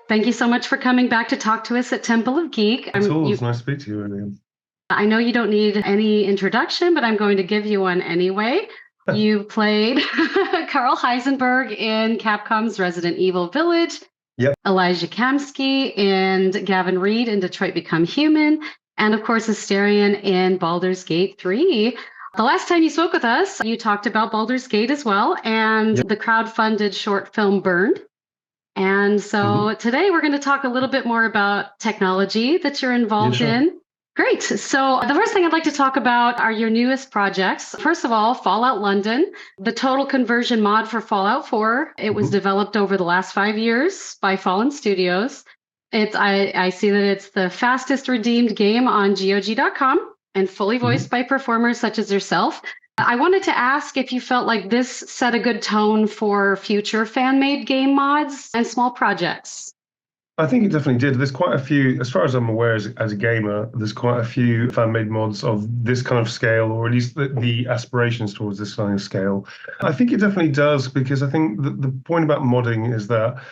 Thank you so much for coming back to talk to us at Temple of Geek. It's always nice to speak to you, Lillian. I know you don't need any introduction, but I'm going to give you one anyway. You played Carl Heisenberg in Capcom's Resident Evil Village, Yep. Elijah Kamsky and Gavin Reed in Detroit Become Human, and of course Asterion in Baldur's Gate 3. The last time you spoke with us, you talked about Baldur's Gate as well, and the crowdfunded short film Burned. And so today we're going to talk a little bit more about technology that you're involved in. Great. So the first thing I'd like to talk about are your newest projects. First of all, Fallout London, the total conversion mod for Fallout 4. It was developed over the last 5 years by Fallen Studios. I see that it's the fastest redeemed game on GOG.com and fully voiced by performers such as yourself. I wanted to ask if you felt like this set a good tone for future fan-made game mods and small projects. I think it definitely did. There's quite a few, as far as I'm aware as a gamer, there's quite a few fan-made mods of this kind of scale, or at least the aspirations towards this kind of scale. I think it definitely does, because I think the point about modding is that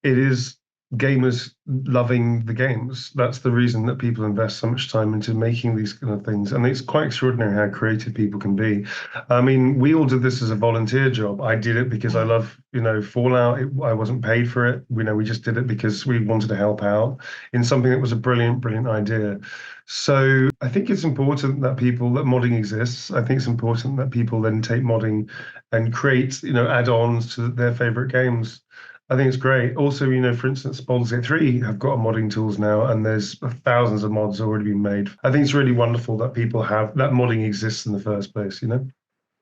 it is gamers loving the games. That's the reason that people invest so much time into making these kind of things. And it's quite extraordinary how creative people can be. I mean, we all did this as a volunteer job. I did it because I love, Fallout. I wasn't paid for it. We just did it because we wanted to help out in something that was a brilliant, brilliant idea. So I think it's important that modding exists. I think it's important that people then take modding and create, add-ons to their favorite games. I think it's great. Also, for instance, Baldur's Gate 3 have got modding tools now, and there's thousands of mods already been made. I think it's really wonderful that people have that modding exists in the first place,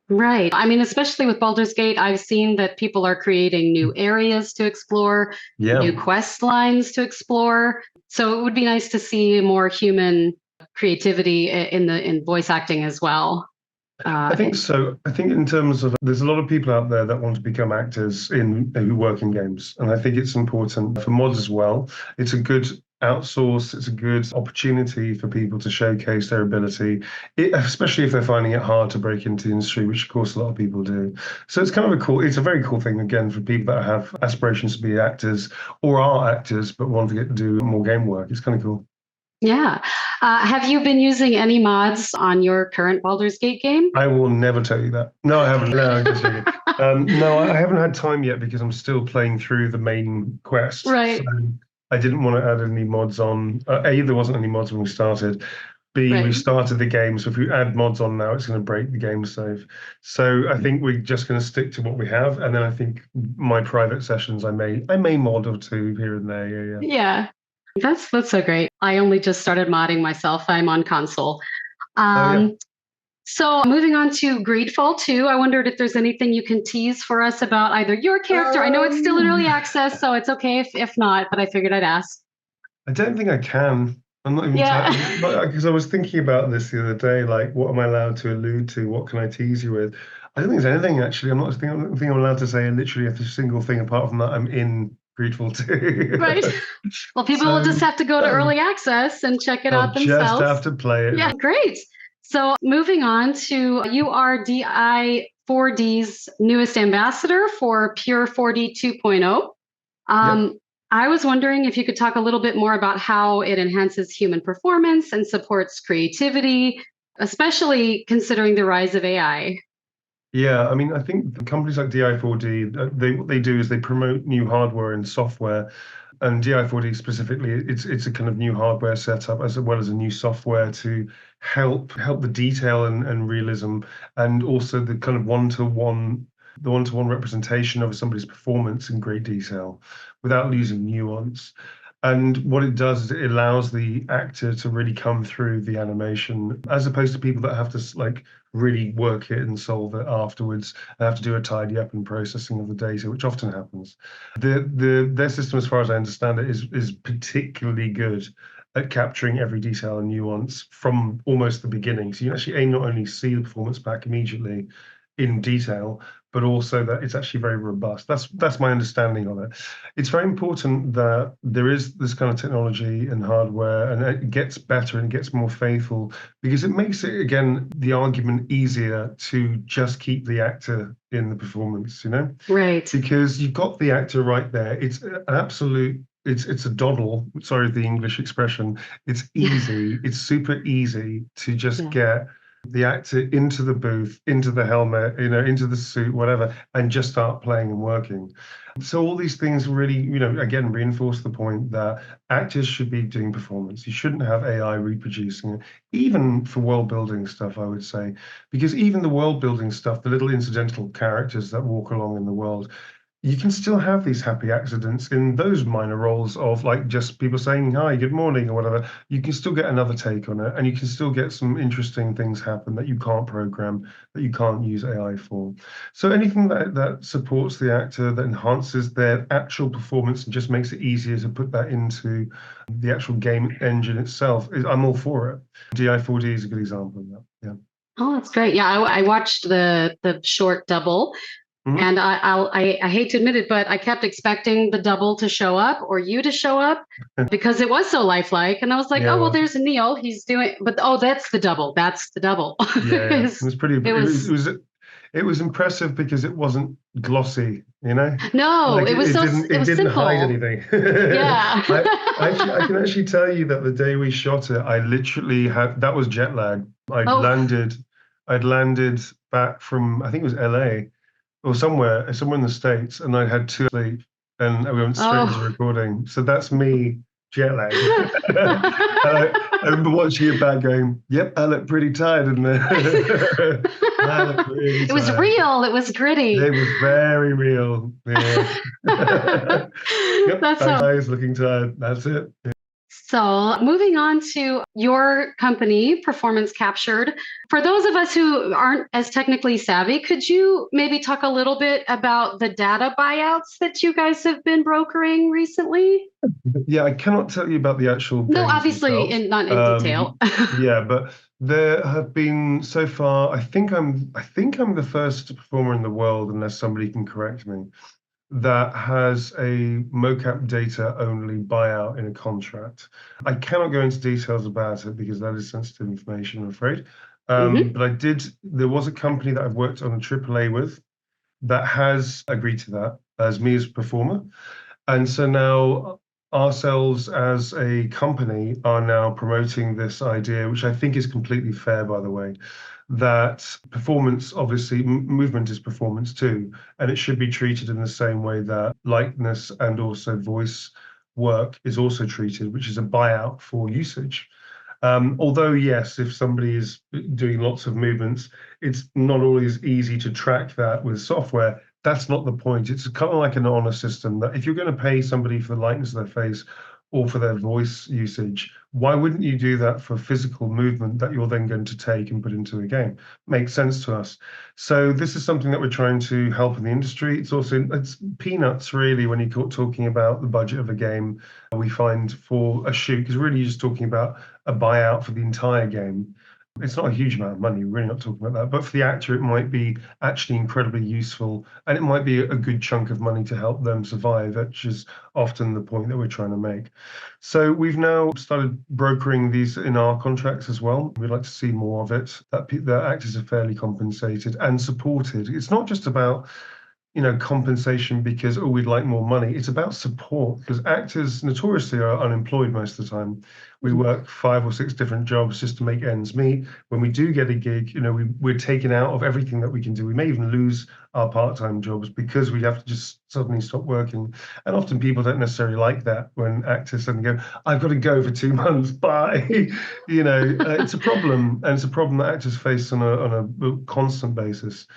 Right. I mean, especially with Baldur's Gate, I've seen that people are creating new areas to explore, new quest lines to explore. So it would be nice to see more human creativity in voice acting as well. I think so. I think in terms of, there's a lot of people out there that want to become actors who work in games. And I think it's important for mods as well. It's a good outsource. It's a good opportunity for people to showcase their ability, especially if they're finding it hard to break into the industry, which of course a lot of people do. So it's kind of it's a very cool thing, again, for people that have aspirations to be actors or are actors, but want to get to do more game work. It's kind of cool. Yeah. Have you been using any mods on your current Baldur's Gate game? I will never tell you that. No, I haven't. No, I'm just joking. No, I haven't had time yet because I'm still playing through the main quest. Right. So I didn't want to add any mods on. A, there wasn't any mods when we started. B, we started the game. So if we add mods on now, it's going to break the game save. So I think we're just going to stick to what we have. And then I think my private sessions, I may mod or two here and there. Yeah. That's so great. I only just started modding myself. I'm on console. So moving on to GreedFall II, I wondered if there's anything you can tease for us about either your character. I know it's still in early access, so it's okay if not, but I figured I'd ask. I don't think I can. I'm not even because I was thinking about this the other day, like, what am I allowed to allude to? What can I tease you with? I don't think there's anything, actually. I don't think I'm allowed to say literally a single thing apart from that I'm in GreedFall II. Right. Well, people will just have to go to early access and check it out themselves. Just have to play it. Yeah, great. So moving on to, you are DI4D's newest ambassador for Pure 4D 2.0. I was wondering if you could talk a little bit more about how it enhances human performance and supports creativity, especially considering the rise of AI. Yeah, I mean, I think companies like DI4D, what they do is they promote new hardware and software. And DI4D specifically, it's a kind of new hardware setup as well as a new software to help the detail and realism, and also the kind of one-to-one representation of somebody's performance in great detail without losing nuance. And what it does is it allows the actor to really come through the animation, as opposed to people that have to really work it and solve it afterwards and have to do a tidy up and processing of the data, which often happens. Their system, as far as I understand it, is particularly good at capturing every detail and nuance from almost the beginning. So you actually not only see the performance back immediately in detail, but also that it's actually very robust. That's my understanding of it. It's very important that there is this kind of technology and hardware, and it gets better and it gets more faithful, because it makes it, again, the argument easier to just keep the actor in the performance, Right. Because you've got the actor right there. It's an absolute it's a doddle. Sorry, the English expression. It's easy. It's super easy to just Yeah. get the actor into the booth, into the helmet, into the suit, whatever, and just start playing and working. So all these things really, again, reinforce the point that actors should be doing performance. You shouldn't have AI reproducing it, even for world building stuff, I would say, because even the world building stuff, the little incidental characters that walk along in the world, you can still have these happy accidents in those minor roles of like just people saying hi, good morning, or whatever. You can still get another take on it, and you can still get some interesting things happen that you can't program, that you can't use AI for. So anything that supports the actor, that enhances their actual performance and just makes it easier to put that into the actual game engine itself, I'm all for it. DI4D is a good example of that. Yeah. Oh, that's great. Yeah, I watched the short double. Mhm. And I hate to admit it, but I kept expecting the double to show up or you to show up because it was so lifelike. And I was like, Yeah, oh, it well, was. there's Neil. He's doing, but oh, that's the double. That's the double. Yeah, yeah. It was pretty. It was, It was impressive because it wasn't glossy, no, like it was it so, didn't it it was didn't hide simple. anything. Yeah. I can actually tell you that the day we shot it, I literally had that was jet lag. Oh, I'd landed back from I think it was LA or somewhere in the States, and I had 2 sleep, and we went straight into oh. recording. So that's me jet lagged. I remember watching it back, going, "Yep, I look pretty tired, and I look really It was tired." real. It was gritty. It was very real. Yeah. Yep, That's that so. guy is looking tired. That's it. So, moving on to your company, Performance Captured. For those of us who aren't as technically savvy, could you maybe talk a little bit about the data buyouts that you guys have been brokering recently? Yeah, I cannot tell you about the actual No, games obviously, themselves. not in detail. Yeah, but there have been so far. I think I'm the first performer in the world, unless somebody can correct me, that has a mocap data only buyout in a contract. I cannot go into details about it because that is sensitive information, I'm afraid. Mhm. But there was a company that I've worked on a AAA with that has agreed to that as me as a performer. And so now ourselves as a company are now promoting this idea, which I think is completely fair, by the way, that performance, obviously, movement is performance too, and it should be treated in the same way that likeness and also voice work is also treated, which is a buyout for usage. Although, yes, if somebody is doing lots of movements, it's not always easy to track that with software. That's not the point. It's kind of like an honor system that if you're going to pay somebody for the likeness of their face or for their voice usage, why wouldn't you do that for physical movement that you're then going to take and put into a game? Makes sense to us. So this is something that we're trying to help in the industry. It's peanuts really when you're talking about the budget of a game we find for a shoot, because really you're just talking about a buyout for the entire game. It's not a huge amount of money, we're really not talking about that. But for the actor, it might be actually incredibly useful, and it might be a good chunk of money to help them survive, which is often the point that we're trying to make. So we've now started brokering these in our contracts as well. We'd like to see more of it, that the actors are fairly compensated and supported. It's not just about compensation because, oh, we'd like more money. It's about support because actors notoriously are unemployed most of the time. We work 5 or 6 different jobs just to make ends meet. When we do get a gig, we're taken out of everything that we can do. We may even lose our part-time jobs because we have to just suddenly stop working. And often people don't necessarily like that when actors suddenly go, I've got to go for 2 months, bye. It's a problem. And it's a problem that actors face on a constant basis.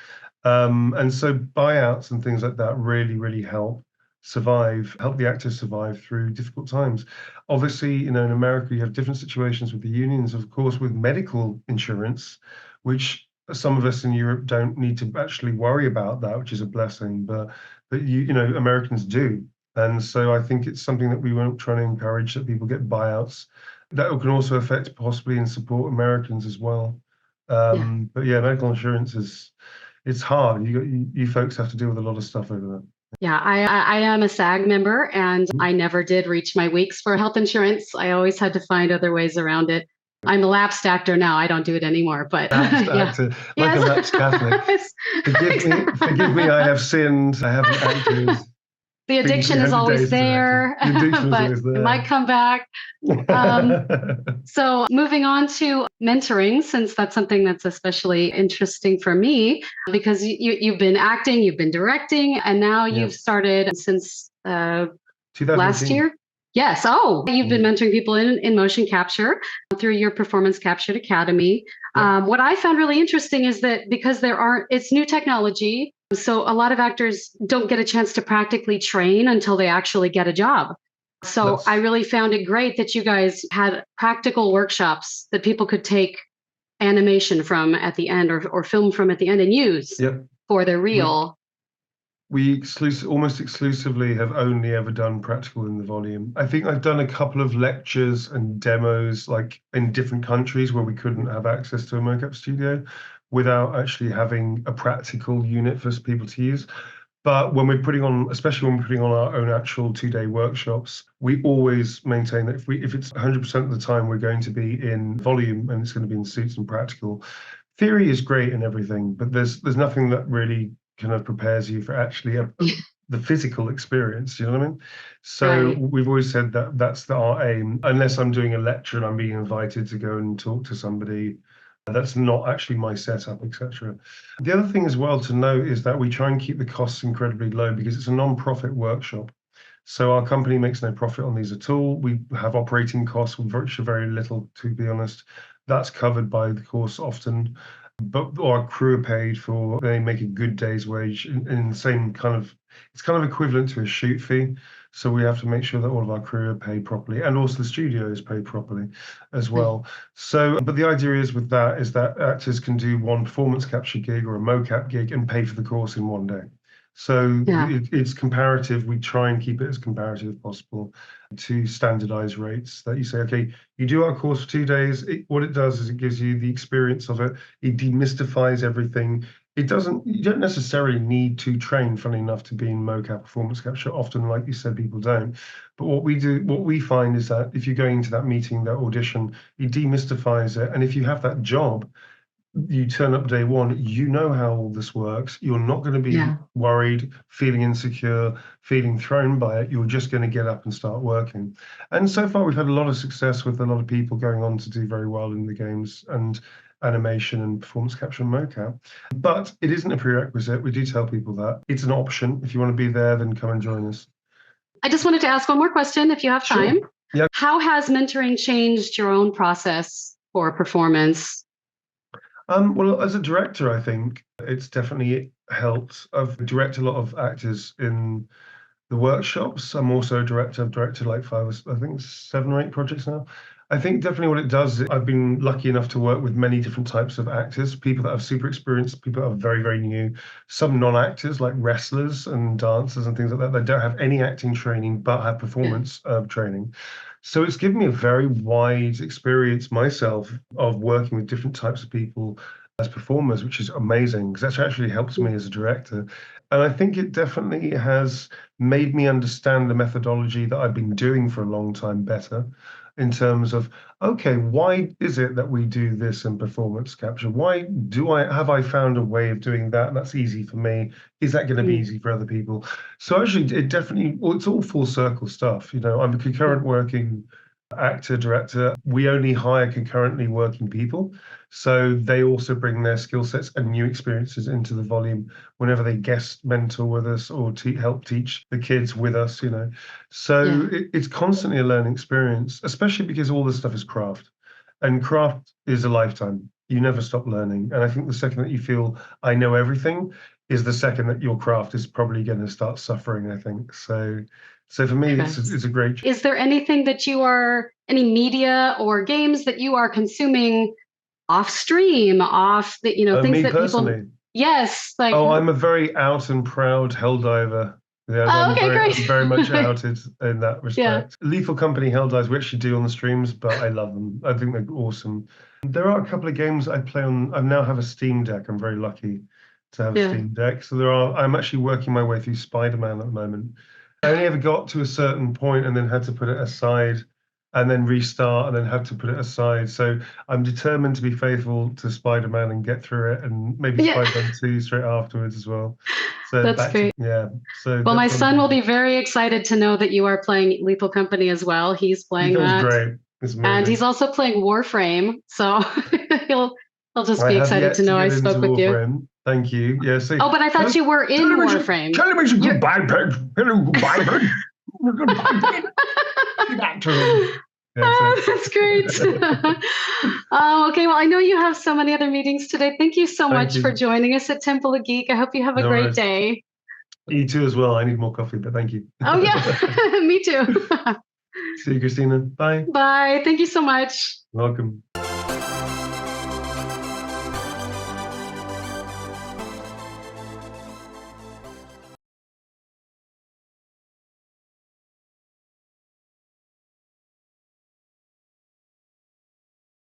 And so buyouts and things like that really, really help the actors survive through difficult times. Obviously, in America, you have different situations with the unions, of course, with medical insurance, which some of us in Europe don't need to actually worry about that, which is a blessing, but Americans do. And so I think it's something that we won't try to encourage that people get buyouts. That can also affect possibly and support Americans as well. Yeah. But yeah, medical insurance is it's hard. You folks have to deal with a lot of stuff over there. Yeah, I am a SAG member and I never did reach my weeks for health insurance. I always had to find other ways around it. I'm a lapsed actor now. I don't do it anymore, but Lapsed yeah. actor, like a lapsed Catholic. Yes. Forgive me, Exactly. I have sinned. I haven't acted. The Think addiction is 300 always days as an actor. there, The addiction is but always it might there. come back. So moving on to mentoring, since that's something that's especially interesting for me, because you've been acting, you've been directing, and now Yeah. you've started since last 2018. year. Yes. Oh, you've been Mm. mentoring people in motion capture through your Performance Captured Academy. Yeah. What I found really interesting is that because it's new technology, so a lot of actors don't get a chance to practically train until they actually get a job. So I That's really found it great that you guys had practical workshops that people could take animation from at the end or film from at the end and use Yep. for their We reel. almost exclusively have only ever done practical in the volume. I think I've done a couple of lectures and demos like in different countries where we couldn't have access to a mocap studio without actually having a practical unit for people to use. But when we're putting on, especially when we're putting on our own actual 2-day workshops, we always maintain that if it's 100% of the time we're going to be in volume and it's going to be in suits and practical. Theory is great and everything, but there's nothing that really kind of prepares you for actually the physical experience. You know what I mean? So Right. we've always said that that's our aim. Unless I'm doing a lecture and I'm being invited to go and talk to somebody, that's not actually my setup, etc. The other thing as well to note is that we try and keep the costs incredibly low because it's a non-profit workshop. So our company makes no profit on these at all. We have operating costs with virtually very little, to be honest. That's covered by the course often, but our crew are paid for, they make a good day's wage in the same kind of, it's kind of equivalent to a shoot fee. So we have to make sure that all of our crew are paid properly and also the studio is paid properly as well. So, but the idea is with that is that actors can do one performance capture gig or a mocap gig and pay for the course in one day. So Yeah. it's comparative. We try and keep it as comparative as possible to standardized rates that you say, okay, you do our course for 2 days. What it does is it gives you the experience of it. It demystifies everything. You don't necessarily need to train, funny enough, to be in mocap performance capture. Often, like you said, people don't. But what we find is that if you're going into that meeting, that audition, it demystifies it. And if you have that job, you turn up day one, you know how all this works. You're not going to be Yeah. worried, feeling insecure, feeling thrown by it. You're just going to get up and start working. And so far, we've had a lot of success with a lot of people going on to do very well in the games and animation and performance capture and mocap. But it isn't a prerequisite. We do tell people that. It's an option. If you want to be there, then come and join us. I just wanted to ask one more question if you have time. Sure. Yeah. How has mentoring changed your own process for performance? Well, as a director, I think it's definitely helped. I've directed a lot of actors in the workshops. I'm also a director. I've directed like I think 7 or 8 projects now. I think definitely what it does, I've been lucky enough to work with many different types of actors, people that have super experience, people that are very, very new, some non-actors like wrestlers and dancers and things like that that don't have any acting training but have Yeah. performance training. So it's given me a very wide experience myself of working with different types of people as performers, which is amazing because that's actually helps me as a director. And I think it definitely has made me understand the methodology that I've been doing for a long time better in terms of, okay, why is it that we do this in performance capture? Why have I found a way of doing that? And that's easy for me. Is that going to be Mm. easy for other people? So actually, it's all full circle stuff. You know, I'm a concurrent working actor, director. We only hire concurrently working people. So they also bring their skill sets and new experiences into the volume whenever they guest mentor with us or help teach the kids with us, you know. So Yeah. it's constantly a learning experience, especially because all this stuff is craft. And craft is a lifetime. You never stop learning. And I think the second that you feel I know everything is the second that your craft is probably going to start suffering, I think. So for me, Correct. it's a great. Is there anything any media or games that you are consuming off stream, things Me that people, personally, yes, like, oh, I'm a very out and proud helldiver. Yeah, oh, okay, I'm very much great. outed in that Yeah. respect. Lethal Company Helldives we actually do on the streams, but I love them. I think they're awesome. There are a couple of games I play on. I now have a Steam Deck. I'm very lucky to have a Yeah. Steam Deck. So I'm actually working my way through Spider-Man at the moment. I only ever got to a certain point and then had to put it aside and then restart and then have to put it aside. So I'm determined to be faithful to Spider-Man and get through it, and maybe Spider-Man 2 straight afterwards as well. So that's great. So well, my son will be very excited to know that you are playing Lethal Company as well. He's playing that. Great. It's amazing. And he's also playing Warframe, so he'll just be excited to know I spoke with you. Thank you. Yeah. So, but I thought you were in Warframe. Television, goodbye, Peg. Hello, goodbye, Peg. Goodbye, Peg. That's great. Okay, well, I know you have so many other meetings today. Thank you so much for joining us at Temple of Geek. I hope you have a great day. You too as well. I need more coffee, but thank you. Oh, yeah, me too. See you, Christina. Bye. Bye. Thank you so much. Welcome.